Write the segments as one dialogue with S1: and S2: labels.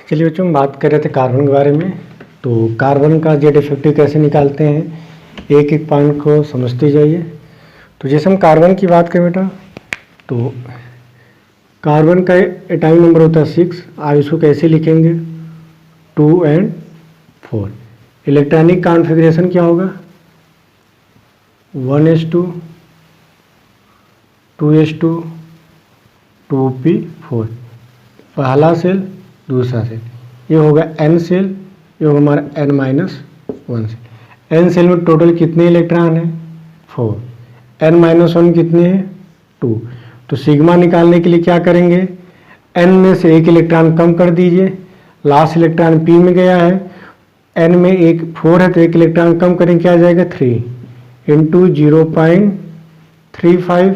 S1: चलिए बच्चों, हम बात कर रहे थे कार्बन के बारे में। तो कार्बन का जेड इफेक्टिव कैसे निकालते हैं, एक एक पॉइंट को समझते जाइए। तो जैसे हम कार्बन की बात करें बेटा, तो कार्बन का एटॉमिक नंबर होता है 6। आप इसको कैसे लिखेंगे, 2 और 4। इलेक्ट्रॉनिक कॉन्फ़िगरेशन क्या होगा, 1s2 2s2 2p4। पहला सेल दूसरा सेल, ये होगा n सेल, ये होगा हमारा n-1 सेल। n सेल में टोटल कितने इलेक्ट्रॉन हैं, 4। n-1 कितने हैं, 2। तो सिग्मा निकालने के लिए क्या करेंगे, n में से एक इलेक्ट्रॉन कम कर दीजिए, लास्ट इलेक्ट्रॉन p में गया है। n में एक 4 है तो एक इलेक्ट्रॉन कम करेंगे, क्या आ जाएगा 3 इंटू 0.35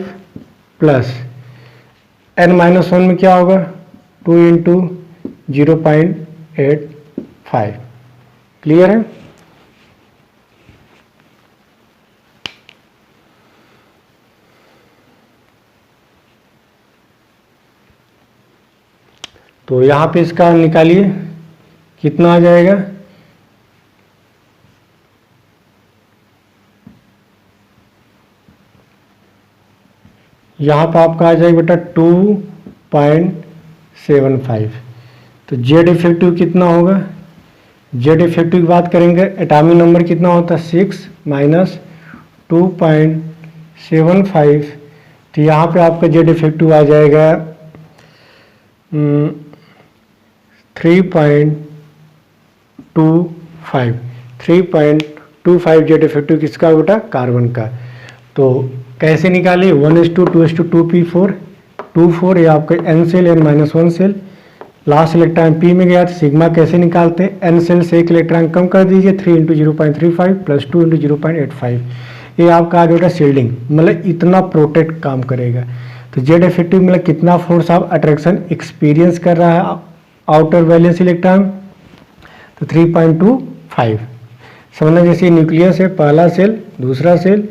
S1: प्लस n-1 में क्या होगा 2 इंटू 0.85। क्लियर है। तो यहाँ पे इसका निकालिए, कितना आ जाएगा, यहाँ पर आपका आ जाएगा बेटा 2.75। तो जेड इफेक्टिव कितना होगा, जेड इफेक्टिव की बात करेंगे, एटॉमिक नंबर कितना होता है 6 माइनस 2.75। तो यहाँ पे आपका जेड इफेक्टिव आ जाएगा 3.25 जेड इफेक्टिव किसका बेटा, कार्बन का। तो कैसे निकाले, 1s2 2s2 2p4 2 4, ये आपका n shell n-1 shell, last electron p में गया। तो सिग्मा कैसे निकालते हैं, n सेल से एक इलेक्ट्रॉन कम कर दीजिए, 3 इंटू 0.35 प्लस 2 इंटू 0.85। ये आपका आ गया शील्डिंग, मतलब इतना प्रोटेक्ट काम करेगा। तो जेड इफेक्टिव मतलब कितना फोर्स ऑफ अट्रैक्शन एक्सपीरियंस कर रहा है आउटर वैलेंस इलेक्ट्रॉन, तो 3.25। समझना, जैसे न्यूक्लियस है, पहला सेल दूसरा सेल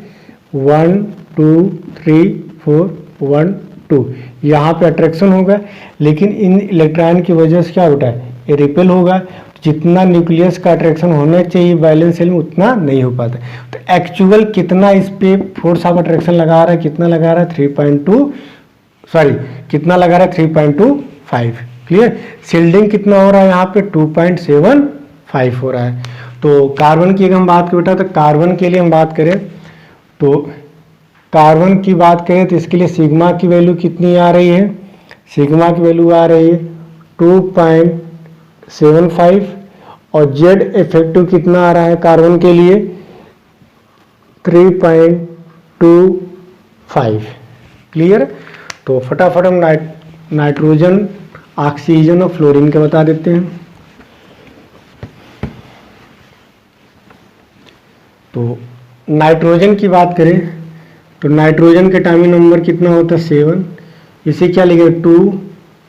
S1: 1 2 3 4 1 2, यहाँ पे अट्रैक्शन होगा, लेकिन इन इलेक्ट्रॉन की वजह से क्या होता है, ये रिपेल होगा। जितना न्यूक्लियस का अट्रैक्शन होना चाहिए वैलेंस सेल में उतना नहीं हो पाता। तो एक्चुअल कितना इस पे फोर्स ऑफ अट्रैक्शन लगा रहा है, कितना लगा रहा है 3.25। क्लियर। शील्डिंग कितना हो रहा है यहाँ पे 2.75 हो रहा है। तो कार्बन की अगर हम बात करें बेटा, तो कार्बन के लिए हम बात करें, तो कार्बन की बात करें तो इसके लिए सिग्मा की वैल्यू कितनी आ रही है, सिग्मा की वैल्यू आ रही है 2.75 और जेड इफेक्टिव कितना आ रहा है कार्बन के लिए 3.25। क्लियर। तो फटाफट हम नाइट्रोजन, ऑक्सीजन और फ्लोरीन का बता देते हैं। तो नाइट्रोजन की बात करें तो नाइट्रोजन के एटॉमिक नंबर कितना होता है 7। इसे क्या लिखेंगे 2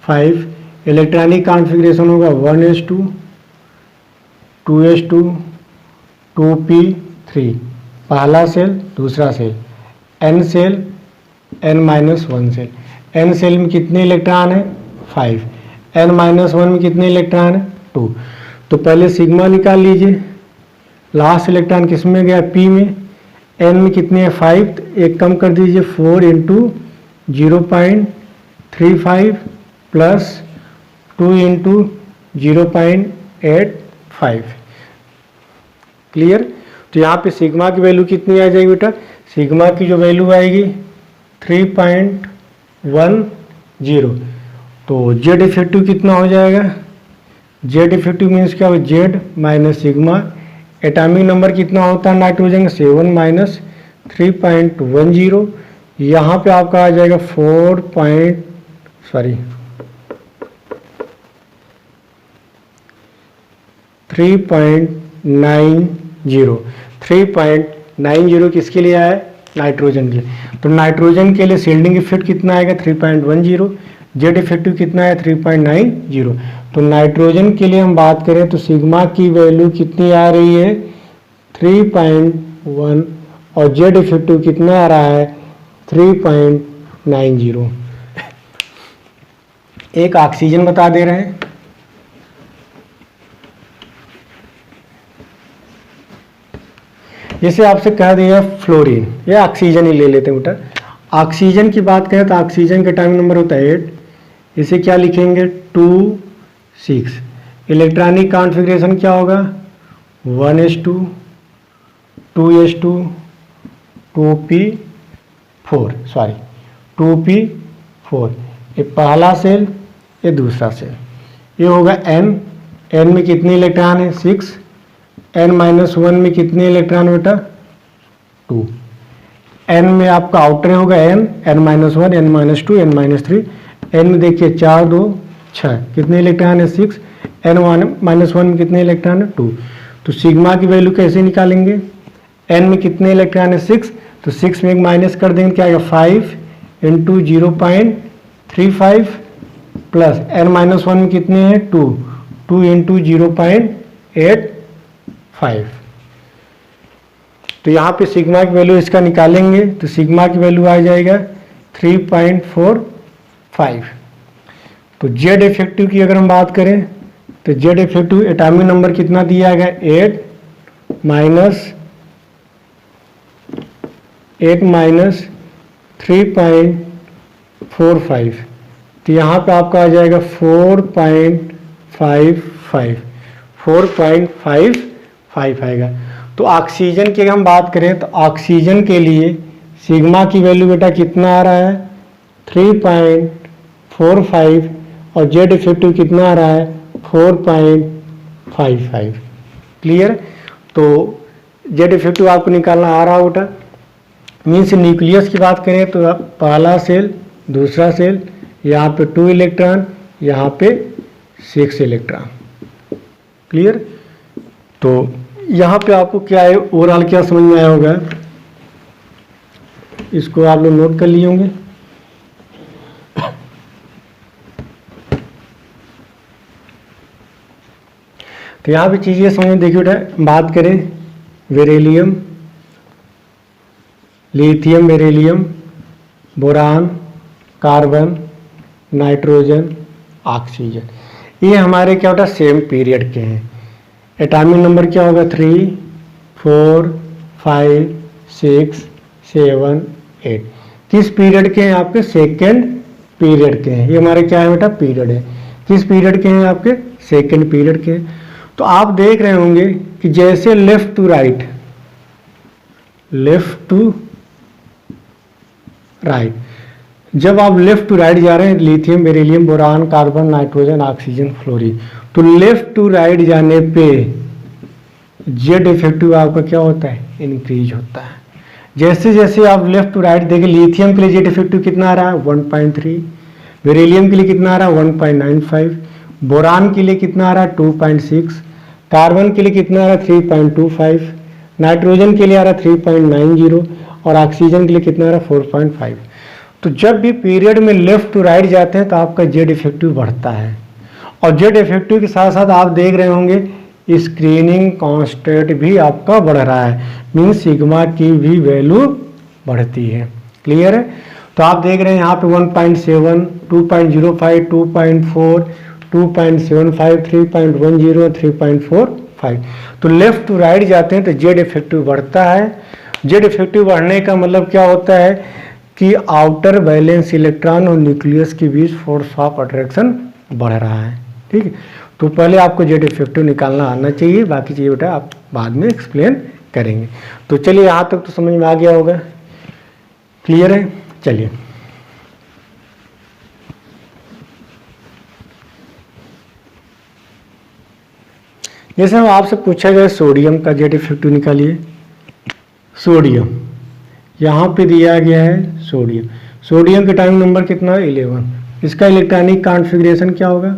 S1: 5। इलेक्ट्रॉनिक कॉन्फ़िगरेशन होगा 1s2 2s2 2p3। पहला सेल दूसरा shell, n shell n-1 shell. n shell में कितने इलेक्ट्रॉन है 5, n-1 में कितने इलेक्ट्रॉन है 2। तो पहले सिग्मा निकाल लीजिए, लास्ट इलेक्ट्रॉन किस में गया p में, n में कितने हैं 5, तो एक कम कर दीजिए 4 इंटू 0.35 प्लस 2 इंटू 0.85। क्लियर। तो यहाँ पे सिग्मा की वैल्यू कितनी आ जाएगी बेटा, सिग्मा की जो वैल्यू आएगी 3.10। तो जेड इफेक्टिव कितना हो जाएगा, जेड इफेक्टिव मीन्स क्या हो, Z minus sigma. Atomic number कितना होता है नाइट्रोजन का 7 माइनस 3.10। यहाँ पे आपका आ जाएगा 3.90 किसके लिए आया, नाइट्रोजन के लिए। तो नाइट्रोजन के लिए शील्डिंग इफेक्ट कितना आएगा 3.10, जेड इफेक्टिव कितना है 3.90। तो नाइट्रोजन के लिए हम बात करें तो सिग्मा की वैल्यू कितनी आ रही है 3.1 और जेड इफेक्टिव कितना आ रहा है 3.90। एक ऑक्सीजन बता दे रहे हैं, जैसे आपसे कह दिया फ्लोरीन या ऑक्सीजन ही ले लेते हैं बेटा। ऑक्सीजन की बात करें तो ऑक्सीजन का टाइम नंबर होता है 8, इसे क्या लिखेंगे 2 6। इलेक्ट्रॉनिक कॉन्फ़िगरेशन क्या होगा 1s2 2s2 2p4 sorry 2p4। ये पहला सेल, ये दूसरा सेल, ये होगा n। n में कितने इलेक्ट्रॉन है 6। n-1 में कितने इलेक्ट्रॉन बेटा 2। n में आपका आउटर होगा n, n-1, n-2, n-3। n में देखिए 4 2 6, कितने इलेक्ट्रॉन है 6। n-1 में कितने इलेक्ट्रॉन है 2। तो सिग्मा की वैल्यू कैसे निकालेंगे, n में कितने इलेक्ट्रॉन है 6, तो 6 में एक माइनस कर देंगे, क्या आएगा 5 इंटू 0.35 प्लस n-1 में कितने हैं 2, 2 इंटू 0.85। तो यहाँ पे सिग्मा की वैल्यू इसका निकालेंगे तो सिग्मा की वैल्यू आ जाएगा 3.45। तो जेड इफेक्टिव की अगर हम बात करें तो जेड इफेक्टिव एटॉमिक नंबर कितना दिया गया 8 माइनस 3.45। तो यहाँ पे आपका आ जाएगा 4.55 आएगा। तो ऑक्सीजन की अगर हम बात करें तो ऑक्सीजन के लिए सिग्मा की वैल्यू बेटा कितना आ रहा है 3.45 और जेड इफेक्टिव कितना आ रहा है 4.55। क्लियर। तो जेड इफेक्टिव आपको निकालना आ रहा होगा। मीन्स न्यूक्लियस की बात करें तो पहला सेल दूसरा सेल, यहाँ पे 2 इलेक्ट्रॉन, यहाँ पे 6 इलेक्ट्रॉन। क्लियर। तो यहाँ पे आपको क्या है ओवरऑल क्या समझ में आया होगा, इसको आप लोग नोट कर लिए होंगे। तो यहाँ पे चीज़ें समझ में देखिए बेटा, बात करें beryllium, lithium beryllium, boron, carbon, nitrogen, oxygen, ये हमारे क्या होता है सेम पीरियड के हैं। एटॉमिक नंबर क्या होगा 3 4 5 6 7 8। किस पीरियड के हैं आपके सेकेंड पीरियड के हैं। ये हमारे क्या है बेटा पीरियड है। किस पीरियड के हैं आपके सेकेंड पीरियड के। तो आप देख रहे होंगे कि जैसे लेफ्ट टू राइट, जब आप लेफ्ट टू राइट जा रहे हैं lithium beryllium boron carbon nitrogen oxygen fluorine, तो लेफ्ट टू राइट जाने पे जेड इफेक्टिव आपका क्या होता है इंक्रीज होता है। जैसे जैसे आप लेफ्ट टू राइट देखें, लिथियम के लिए जेड इफेक्टिव कितना आ रहा है 1.3, बेरिलियम के लिए कितना आ रहा है 1.95, बोरान के लिए कितना आ रहा है 2.6, कार्बन के लिए कितना आ रहा है 3.25, नाइट्रोजन के लिए आ रहा है 3.90 और ऑक्सीजन के लिए कितना आ रहा है 4.5। तो जब भी पीरियड में लेफ्ट टू राइट जाते हैं तो आपका जेड इफेक्टिव बढ़ता है। और जेड इफेक्टिव के साथ साथ आप देख रहे होंगे स्क्रीनिंग कांस्टेंट भी आपका बढ़ रहा है, मीन्स सिग्मा की भी वैल्यू बढ़ती है। क्लियर है। तो आप देख रहे हैं यहाँ पे 1.7 2.05 2.4 2.75 3.10 3.45। तो लेफ्ट टू राइट जाते हैं तो जेड इफेक्टिव बढ़ता है। जेड इफेक्टिव बढ़ने का मतलब क्या होता है कि आउटर वैलेंस इलेक्ट्रॉन और न्यूक्लियस के बीच फोर्स ऑफ अट्रैक्शन बढ़ रहा है। ठीक है। तो पहले आपको जेड इफेक्टिव निकालना आना चाहिए, बाकी चीज़ बेटा आप बाद में एक्सप्लेन करेंगे। तो चलिए यहाँ तक तो समझ में आ गया होगा। क्लियर है। चलिए जैसे हम आपसे पूछा गया सोडियम का जेड इफेक्टिव निकालिए। सोडियम यहाँ पे दिया गया है सोडियम, सोडियम का टाइम नंबर कितना है 11। इसका इलेक्ट्रॉनिक कॉन्फ़िगरेशन क्या होगा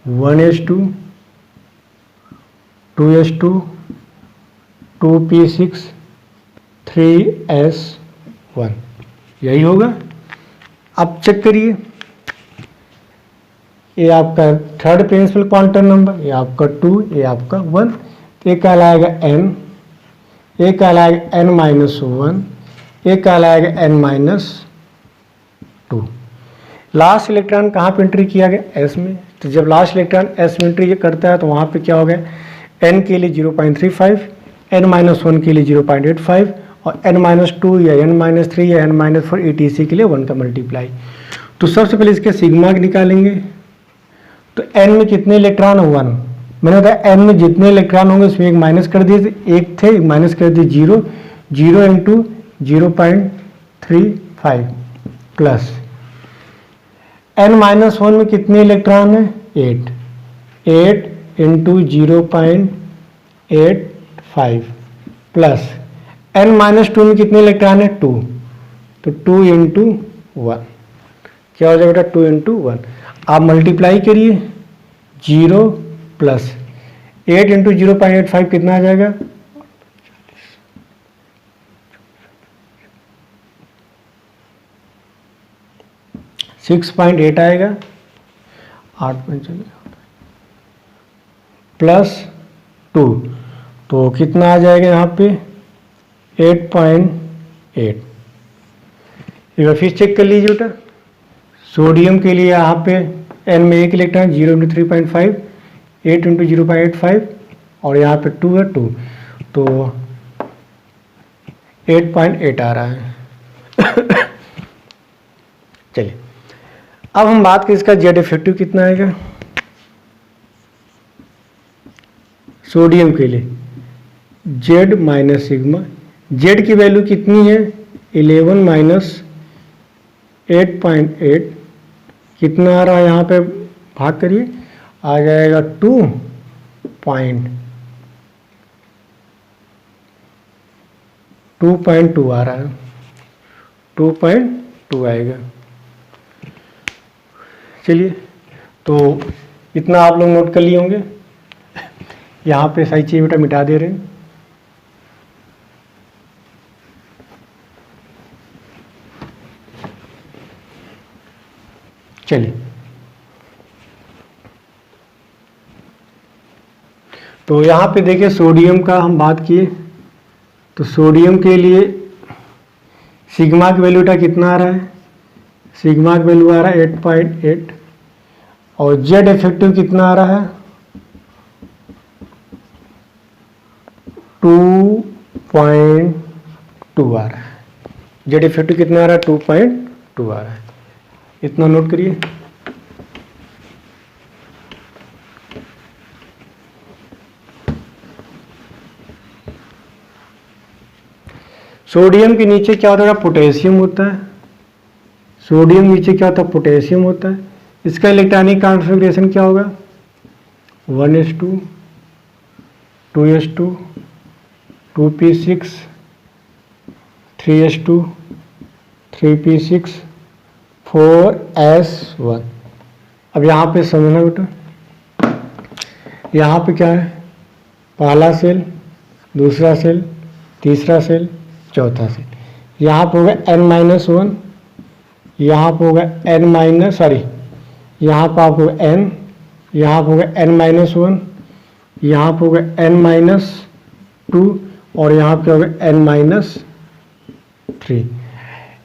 S1: 1s2 2s2 2p6 3s1, यही होगा। अब चेक करिए, ये आपका थर्ड प्रिंसिपल क्वांटम नंबर, ये आपका 2, ये आपका 1, ये कहलाएगा n, ये कहलाएगा n-1, ये कहलाएगा n-2। लास्ट इलेक्ट्रॉन कहाँ पे एंट्री किया गया s में। तो जब लास्ट इलेक्ट्रॉन s में एंट्री करता है तो वहाँ पे क्या हो गया n के लिए 0.35, n-1 के लिए 0.85 और n-2 या n-3 या n-4 etc के लिए 1 का मल्टीप्लाई। तो सबसे पहले इसके सिग्मा निकालेंगे। तो n में कितने इलेक्ट्रॉन? 1। मैंने बताया n में जितने इलेक्ट्रॉन होंगे उसमें एक माइनस कर दिए, एक थे माइनस कर दिए 0, 0 इंटू 0.35 प्लस n-1 में कितने इलेक्ट्रॉन है? 8, 8 इंटू 0.85 प्लस n-2 में कितने इलेक्ट्रॉन है? 2, तो 2 इंटू 1 क्या हो जाएगा बेटा? 2 इंटू 1। आप मल्टीप्लाई करिए, 0 प्लस 8 इंटू 0.85 कितना आ जाएगा? 6.8 आएगा, 8 प्लस 2 तो कितना आ जाएगा यहाँ पे? 8.8। एक बार फिर चेक कर लीजिए बेटा। सोडियम के लिए यहाँ पे n में एक इलेक्ट्रॉन 0 इंटू 3.5, 8 इंटू 0.85 और यहाँ पे 2 है 2, तो 8.8 आ रहा है। चलिए अब हम बात करें इसका जेड इफेक्टिव कितना आएगा सोडियम के लिए। जेड माइनस सिग्मा, जेड की वैल्यू कितनी है? 11 माइनस 8.8 कितना आ रहा है? यहाँ पे भाग करिए, आ जाएगा 2.2 आ रहा है, 2.2 आएगा। चलिए तो इतना आप लोग नोट कर लिए होंगे। यहाँ पे सही चीज़ बेटा मिटा दे रहे हैं। चलिए तो यहाँ पे देखिए सोडियम का हम बात किए, तो सोडियम के लिए सिग्मा की वैल्यू कितना आ रहा है? सिग्मा की वैल्यू आ रहा है 8.8 और जेड इफेक्टिव कितना आ रहा है? 2.2 आ रहा है। जेड इफेक्टिव कितना आ रहा है? 2.2 आ रहा है। इतना नोट करिए। सोडियम के नीचे क्या होता है? पोटेशियम होता है। सोडियम नीचे क्या होता है? पोटेशियम होता है। इसका इलेक्ट्रॉनिक कॉन्फ़िगरेशन क्या होगा? 1s2, 2s2, 2p6, 3s2, 3p6, 4s1। अब यहाँ पे समझना बेटा, यहाँ पे क्या है? पहला सेल, दूसरा सेल, तीसरा सेल, चौथा सेल। यहाँ पे होगा n-1, यहाँ पे होगा यहाँ पर आपको n, यहाँ पे होगा n-1, यहाँ पे होगा n-2 और यहाँ पे होगा n-3।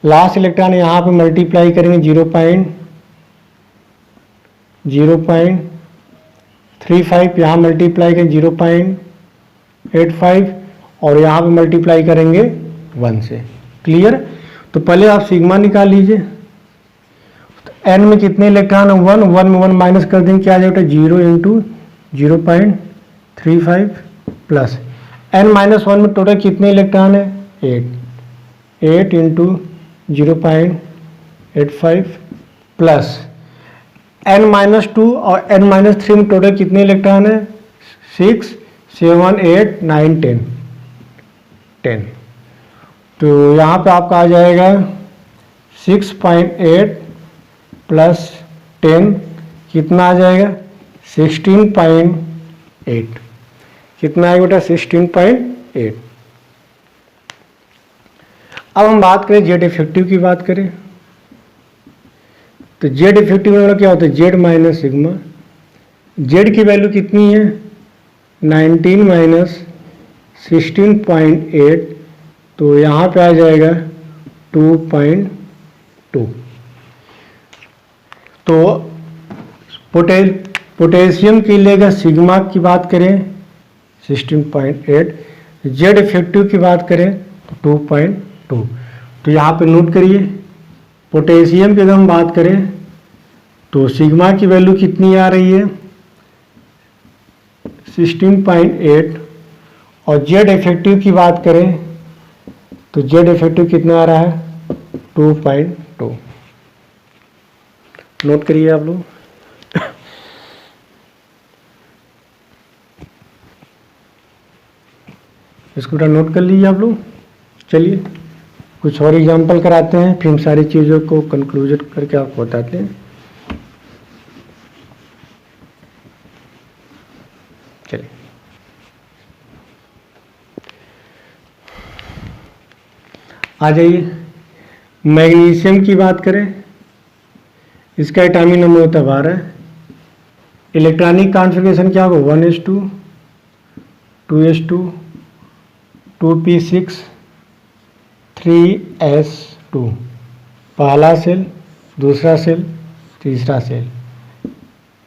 S1: लास्ट इलेक्ट्रॉन यहाँ पे मल्टीप्लाई करेंगे 0.35, यहाँ मल्टीप्लाई करेंगे 0.85 और यहाँ पे मल्टीप्लाई करेंगे 1 से। क्लियर? तो पहले आप सिग्मा निकाल लीजिए। तो n में कितने इलेक्ट्रॉन है? 1, 1 में 1 माइनस कर देंगे, क्या आ जाएगा? 0 इंटू 0.35 प्लस n-1 में टोटल कितने इलेक्ट्रॉन है? 8, 8 इंटू 0.85 प्लस n-2 और n-3 में टोटल कितने इलेक्ट्रॉन है? 6, 7, 8, 9, 10। तो यहाँ पे आपका आ जाएगा 6.8 प्लस 10 कितना आ जाएगा? 16.8। कितना आएगा बेटा? 16.8। अब हम बात करें जेड इफेक्टिव की बात करें, तो जेड इफेक्टिव में क्या होता है? Z minus sigma. जेड की वैल्यू कितनी है? 19 माइनस 16.8, तो यहाँ पे आ जाएगा 2.2। तो पोटेशियम के लिए अगर सिग्मा की बात करें 16.8, जेड इफेक्टिव की बात करें तो 2.2। तो यहाँ पे नोट करिए, पोटेशियम की अगर हम बात करें तो सिग्मा की वैल्यू कितनी आ रही है 16.8, और जेड इफेक्टिव की बात करें तो जेड इफेक्टिव कितना आ रहा है 2.2। नोट करिए आप लोग। इसको बेटा नोट कर लीजिए आप लोग। चलिए कुछ और एग्जांपल कराते हैं, फिर हम सारी चीज़ों को कंक्लूजन करके आपको बताते हैं। चलिए आ जाइए, मैग्नीशियम की बात करें, इसका एटॉमिक नंबर होता है 12। इलेक्ट्रॉनिक कॉन्फ़िगरेशन क्या होगा 1s2 2s2 2p6 3s2, पहला सेल, दूसरा सेल, तीसरा shell,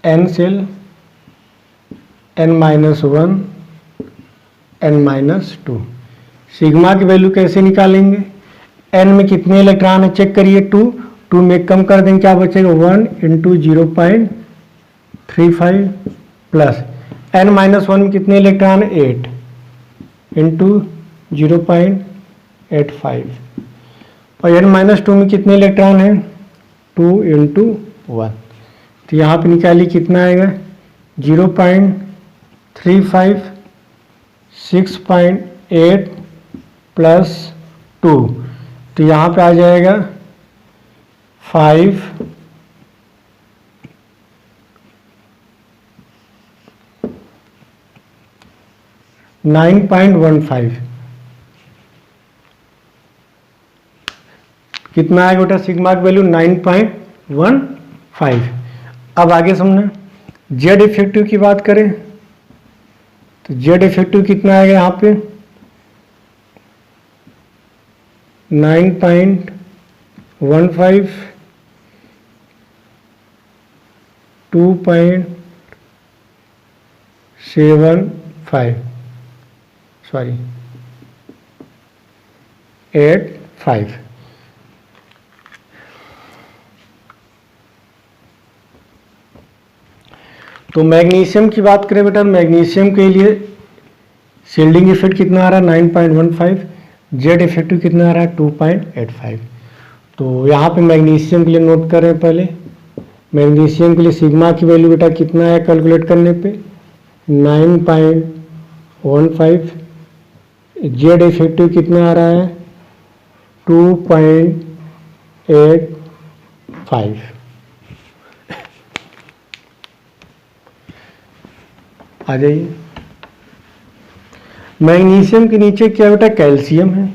S1: n shell, n-1 n-2। Sigma की वैल्यू कैसे निकालेंगे, n में कितने इलेक्ट्रॉन है चेक करिए 2 में कम कर देंगे क्या बचेगा 1 × 0.35 प्लस n-1 में कितने इलेक्ट्रॉन है 8 × 0.85, और n-2 में कितने इलेक्ट्रॉन हैं 2 × 1। तो यहाँ पे निकालिए कितना आएगा 0.35 6.8 प्लस 2, तो यहाँ पे आ जाएगा 5 9.15। कितना आएगा बेटा सिग्मा की वैल्यू 9.15। अब आगे समझना, जेड इफेक्टिव की बात करें तो जेड इफेक्टिव कितना आएगा यहाँ पे 9.15 2.75 सॉरी 85। तो मैग्नीशियम की बात करें बेटा, मैग्नीशियम के लिए शील्डिंग इफेक्ट कितना आ रहा है 9.15, जेड इफेक्टिव कितना आ रहा है 2.85। तो यहाँ पे मैग्नीशियम के लिए नोट करें पहले, मैग्नीशियम के लिए सिग्मा की वैल्यू बेटा कितना है कैलकुलेट करने पे 9.15, जेड इफेक्टिव कितना आ रहा है 2.85। आ जाइए, मैग्नीशियम के नीचे क्या बेटा कैल्शियम है,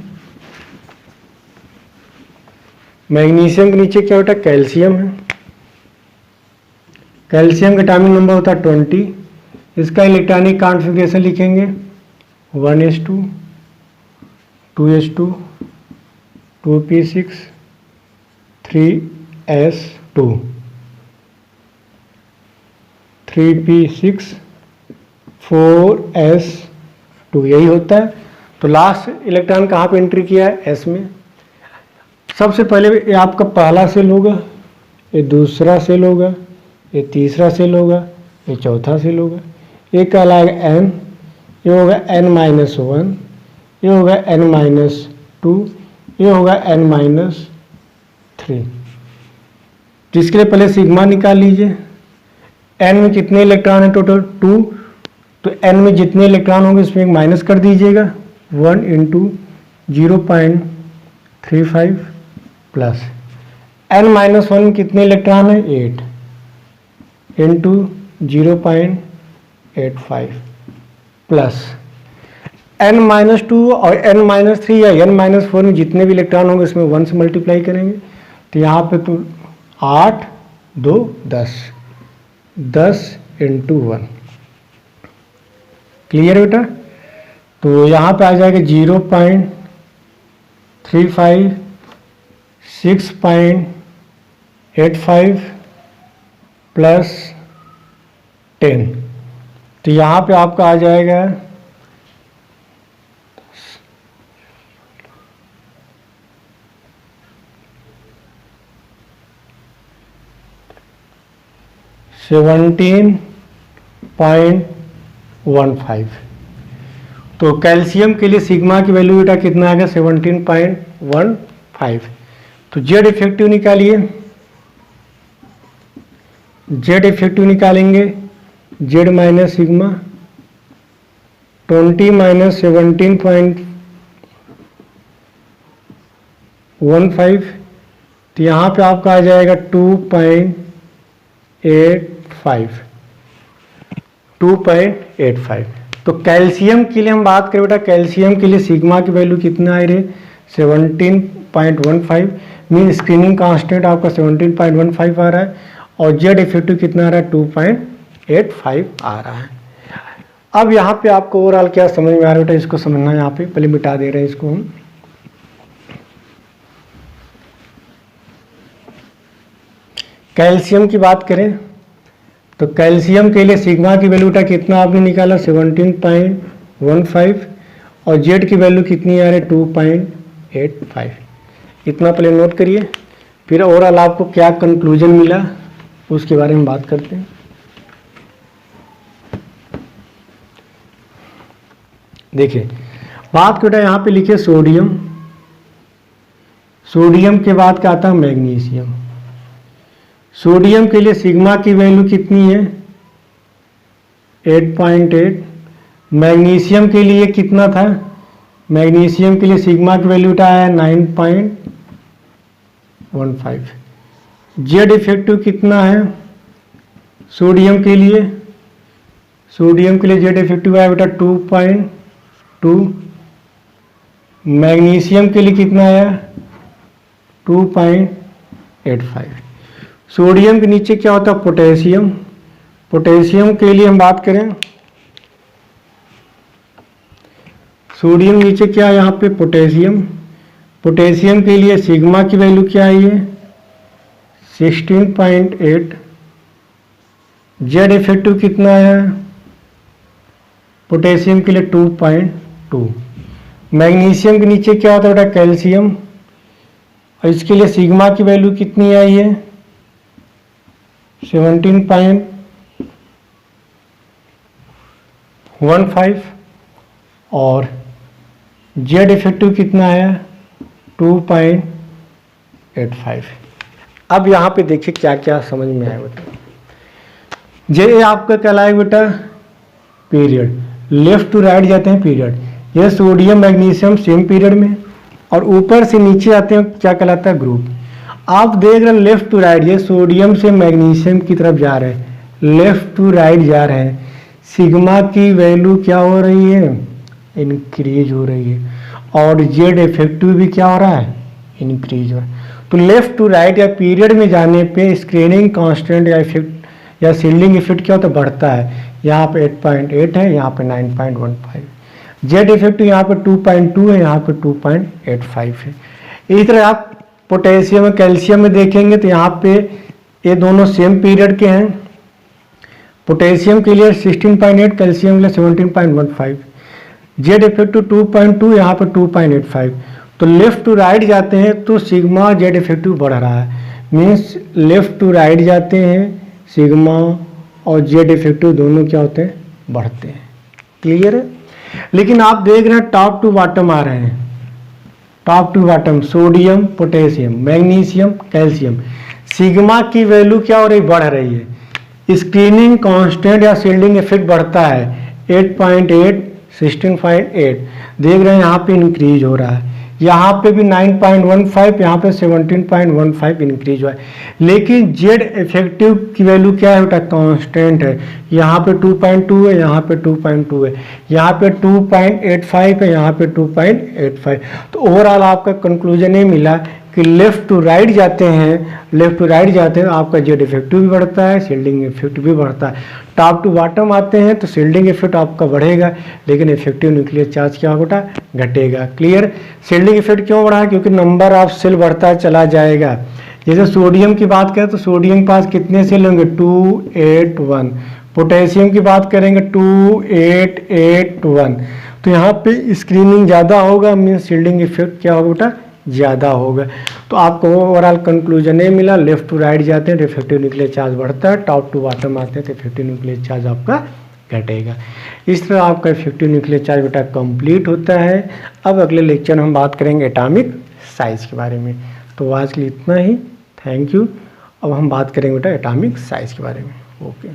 S1: मैग्नीशियम के नीचे क्या बेटा कैल्शियम है। कैल्शियम का एटॉमिक नंबर होता है 20, इसका इलेक्ट्रॉनिक कॉन्फ़िगरेशन लिखेंगे 1s2 2s2 2p6 3s2 3p6 4s2, यही होता है। तो लास्ट इलेक्ट्रॉन कहाँ पे एंट्री किया है s में। सबसे पहले ये आपका पहला सेल होगा, ये दूसरा सेल होगा, ये तीसरा सेल होगा, ये चौथा सेल होगा, ये कहलाएगा n, ये होगा n-1, ये होगा n-2, ये होगा n-3। जिसके लिए पहले सिग्मा निकाल लीजिए। n में कितने इलेक्ट्रॉन है टोटल 2, तो n में जितने इलेक्ट्रॉन होंगे उसमें एक माइनस कर दीजिएगा 1 × 0.35 प्लस n-1 में कितने इलेक्ट्रॉन है 8 × 0.85 प्लस n-2 और n-3 या n-4 में जितने भी इलेक्ट्रॉन होंगे उसमें 1 से मल्टीप्लाई करेंगे, तो यहाँ पे तो 8 2 10 × 1। क्लियर बेटा। तो यहाँ पे आ जाएगा 0.35 6.85 प्लस 10, तो यहाँ पे आपका आ जाएगा 17.15। तो कैल्शियम के लिए सिग्मा की वैल्यू बेटा कितना आएगा 17.15। तो जेड इफेक्टिव निकालिए, जेड इफेक्टिव निकालेंगे, जेड माइनस सिग्मा 20 माइनस 17.15, तो यहाँ पे आपका आ जाएगा 2.85। तो कैल्शियम के लिए हम बात करें बेटा, कैल्शियम के लिए सिग्मा की वैल्यू कितना आ रही है 17.15, मीन स्क्रीनिंग कांस्टेंट आपका 17.15 आ रहा है, और जेड इफेक्टिव कितना आ रहा है 2.85 आ रहा है। अब यहाँ पे आपको ओवरऑल क्या समझ में आ रहा है बेटा, इसको समझना है। यहाँ पे पहले मिटा दे रहे हैं इसको हम। कैल्शियम की बात करें तो कैल्शियम के लिए सिग्मा की वैल्यू बेटा कितना आपने निकाला 17.15, और जेड की वैल्यू कितनी आ रही है 2.85। इतना पहले नोट करिए, फिर ओवरऑल आपको क्या कंक्लूजन मिला उसके बारे में बात करते हैं। देखिए बात बेटा यहाँ पे लिखे सोडियम, सोडियम के बाद क्या आता है मैग्नीशियम। सोडियम के लिए सिग्मा की वैल्यू कितनी है 8.8। मैग्नीशियम के लिए कितना था, मैग्नीशियम के लिए सिग्मा की वैल्यू आया 9.15। जेड इफेक्टिव कितना है सोडियम के लिए, सोडियम के लिए जेड इफेक्टिव आया बेटा 2.2। मैग्नीशियम के लिए कितना आया 2.85। सोडियम के नीचे क्या होता है पोटेशियम, पोटेशियम के लिए हम बात करें, सोडियम नीचे क्या है यहाँ पे पोटेशियम, पोटेशियम के लिए सिग्मा की वैल्यू क्या आई है 16.8। जेड इफेक्टिव कितना है पोटेशियम के लिए 2.2। मैग्नीशियम के नीचे क्या होता है बेटा कैल्शियम, और इसके लिए सिग्मा की वैल्यू कितनी आई है 17.15, और जेड इफेक्टिव कितना है 2.85। अब यहाँ पे देखिए क्या क्या समझ में आया बेटा। जे आपका कहलाएगा बेटा पीरियड, लेफ्ट टू राइट जाते हैं पीरियड, ये सोडियम मैग्नीशियम सेम पीरियड में, और ऊपर से नीचे आते हैं क्या कहलाता है ग्रुप। आप देख रहे हैं लेफ्ट टू राइट, ये सोडियम से मैग्नीशियम की तरफ जा रहे हैं, लेफ्ट टू राइट जा रहे हैं, सिग्मा की वैल्यू क्या हो रही है इंक्रीज हो रही है, और जेड इफेक्टिव भी क्या हो रहा है इंक्रीज हो रहा है। तो लेफ्ट टू राइट या पीरियड में जाने पे स्क्रीनिंग कांस्टेंट या इफेक्ट या शील्डिंग इफेक्ट क्या होता है बढ़ता है। यहाँ पे 8.8 है, यहाँ पे 9.15। जेड इफेक्टिव यहाँ पे 2.2 है, यहाँ पे 2.85 है। इसी तरह आप पोटेशियम और कैल्शियम में देखेंगे तो यहाँ पे ये दोनों सेम पीरियड के हैं। पोटेशियम के लिए 16.8, कैल्शियम के लिए 17.15। जेड इफेक्टिव 2.2, यहाँ पे 2.85। तो लेफ्ट टू राइट जाते हैं तो सिग्मा जेड इफेक्टिव बढ़ रहा है, मीन्स लेफ्ट टू राइट जाते हैं सिग्मा और जेड इफेक्टिव दोनों क्या होते हैं बढ़ते हैं। क्लियर है। लेकिन आप देख रहे हैं टॉप टू बॉटम आ रहे हैं, top to bottom sodium potassium magnesium calcium, sigma की वैल्यू क्या हो रही बढ़ रही है, स्क्रीनिंग कांस्टेंट या शील्डिंग इफेक्ट बढ़ता है 8.8 16.8 देख रहे हैं यहाँ पे इंक्रीज हो रहा है, यहाँ पे भी 9.15, यहाँ पे 17.15 इंक्रीज हुआ है। लेकिन जेड इफेक्टिव की वैल्यू क्या है बेटा कांस्टेंट है, यहाँ पे 2.2 है, यहाँ पे 2.2 है, यहाँ पे 2.85 है, यहाँ पे 2.85। तो ओवरऑल आपका कंक्लूजन ये मिला कि लेफ्ट टू राइट जाते हैं, लेफ्ट टू राइट जाते हैं आपका जेड इफेक्टिव भी बढ़ता है, शील्डिंग इफेक्ट भी बढ़ता है। टॉप टू बॉटम आते हैं तो शील्डिंग इफेक्ट आपका बढ़ेगा, लेकिन इफेक्टिव न्यूक्लियर चार्ज क्या होगा घटेगा। क्लियर। शील्डिंग इफेक्ट क्यों बढ़ा है, क्योंकि नंबर ऑफ सेल बढ़ता चला जाएगा। जैसे सोडियम की बात करें तो सोडियम के पास कितने सेल होंगे 281, पोटेशियम की बात करेंगे 2881। तो यहाँ पे स्क्रीनिंग ज़्यादा होगा, मीन्स शील्डिंग इफेक्ट क्या होगा बेटा ज़्यादा होगा। तो तो आपको ओवरऑल कंक्लूजन ये मिला, लेफ्ट टू राइट जाते हैं तो इफेक्टिव न्यूक्लियर चार्ज बढ़ता है, टॉप टू बॉटम आते हैं तो इफेक्टिव न्यूक्लियर चार्ज आपका घटेगा। इस तरह आपका इफेक्टिव न्यूक्लियर चार्ज बेटा कंप्लीट होता है। अब अगले लेक्चर में हम बात करेंगे एटॉमिक साइज के बारे में। तो आज के लिए इतना ही, थैंक यू। अब हम बात करेंगे बेटा एटॉमिक साइज के बारे में। ओके।